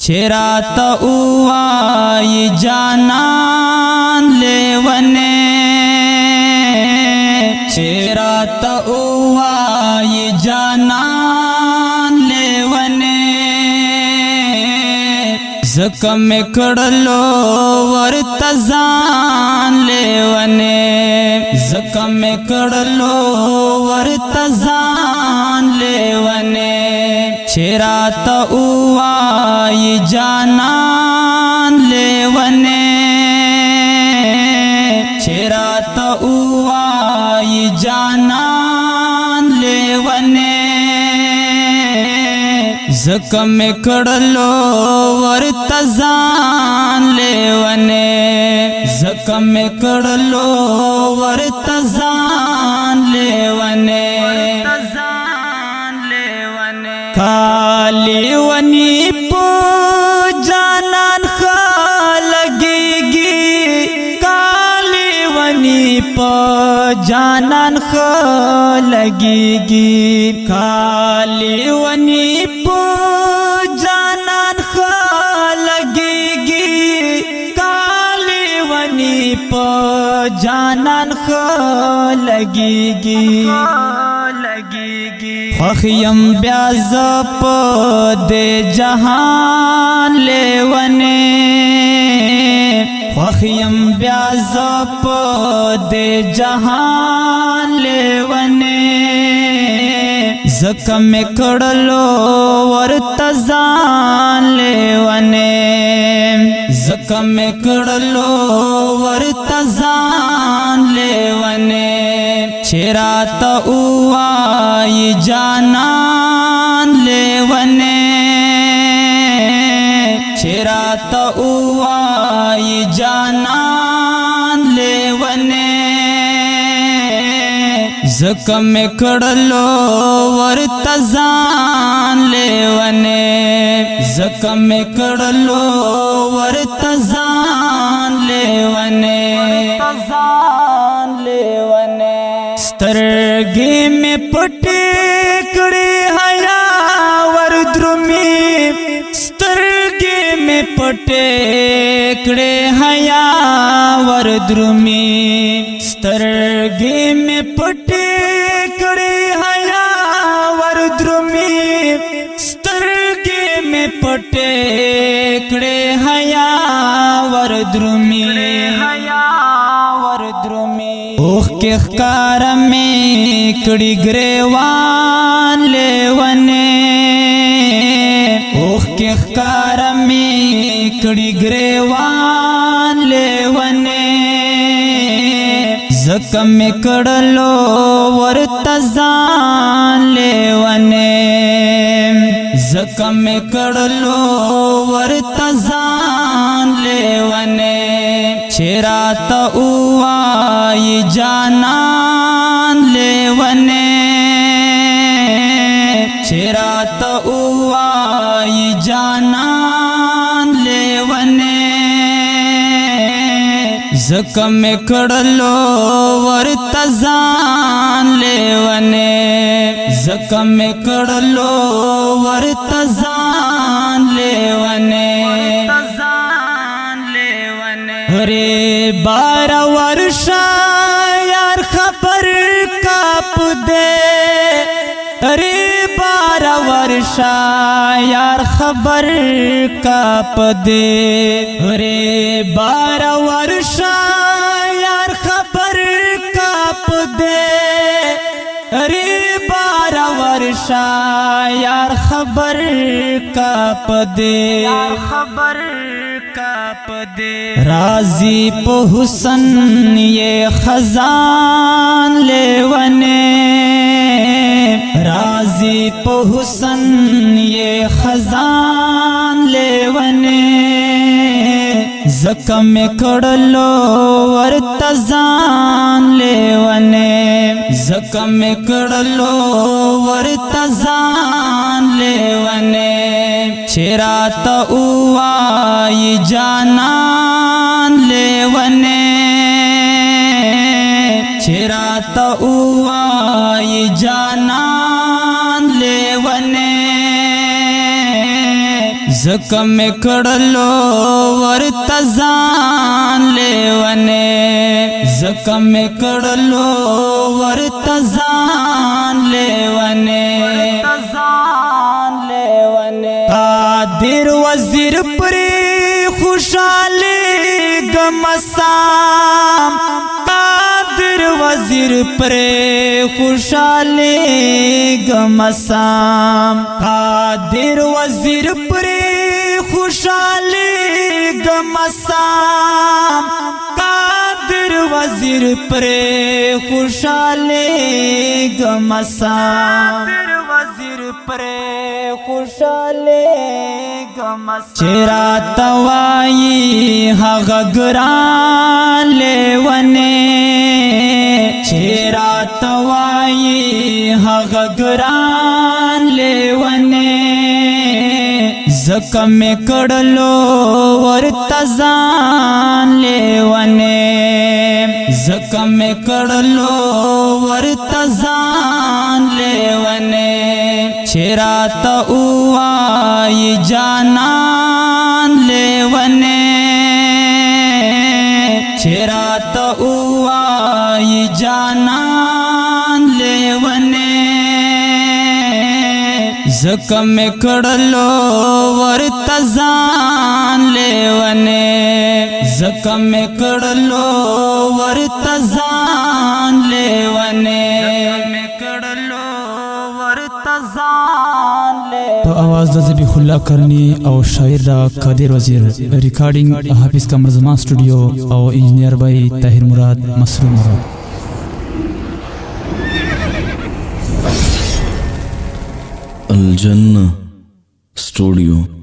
چرات اوای جانان لیونے چرات اوای جانان لیونے زکم کڑلو ورتزان لیونے زکم کڑلو ورتزان لیونے چرات اوای جانان لیونے چرات اوای جانان لیونے زکم کڑلو ورتزان لیونے زکم کڑلو ورتزان لیونے کالی ونی پو جانان خلگیگی کالی ونی پو جانان خلگیگی کالی ونی پو جانان خلگیگی کالی ونی پو جانان خلگیگی خوخیم بیاز پا دے جہان لیونے خوخیم بیاز پا دے جہان لیونے زکم کڑلو ورتزان لیونے زکم کڑلو ورتزان لیونے چرات اوای جانان لیونے چرات اوای جانان لیونے زکم کڑلو ورتزان لیونے زکم کڑلو ورتزان لیونے سترگی میں پٹکڑی حیا وردرمی سترگی میں پٹکڑی حیا وردرمی سترگی میں پٹکڑی حیا وردرمی سترگی میں پٹکڑی حیا وردرمی اوخ کے خکار میں کڑی گریوان لیونے اوخ کے خکار میں کڑی گریوان لیونے زکم کڑلو ورتزان لیونے زکم کڑلو ورتزان لیونے چرات اوای جانان لیونے چرات اوای جانان لیونے زکم کڑلو ورتزان لیونے زکم کڑلو ورتزان لیونے ارے 12 ورشا یار خبر کاپ دے ارے 12 ورشا یار خبر کاپ دے ارے 12 ورشا یار خبر کاپ دے ارے 12 ورشا یار خبر کاپ دے راضی پہ حسن یہ خزان لیونے راضی پہ حسن یہ خزان لیونے زکم کڑلو ورتزان لیونے زکم کڑلو ورتزان لیونے چرات اوای جانان لیونے چرات اوای جانان لیونے زکم کڑلو ورتزان لیونے زکم کڑلو ورتزان لیونے قادر وزیر پری خوشحالی گمسام قادر وزیر پری خوشحالی گمسام قادر وزیر پری خوشحالی گمسام قادر وزیر پری خوشحالی گمسام پرے خوشالے گمس چرا توائی حق گران لیونے چرا توائی حق گران لیونے زکم کڑلو ورتزان لیونے زکم کڑلو ورتزان لیونے چرات اوائی جانان لیونے چرات اوائی جانان لیونے زکم کڑلو ورتزان لیونے زکم کڑلو ورتزان لیونے په आवाज د ذبیح الله کرنی او شاعر را قادر وزیر ریکارډینګ حافظ قمر زمان سټوډیو او انجینیر بای طاهر مراد مسرور مراد الجنة ستوديو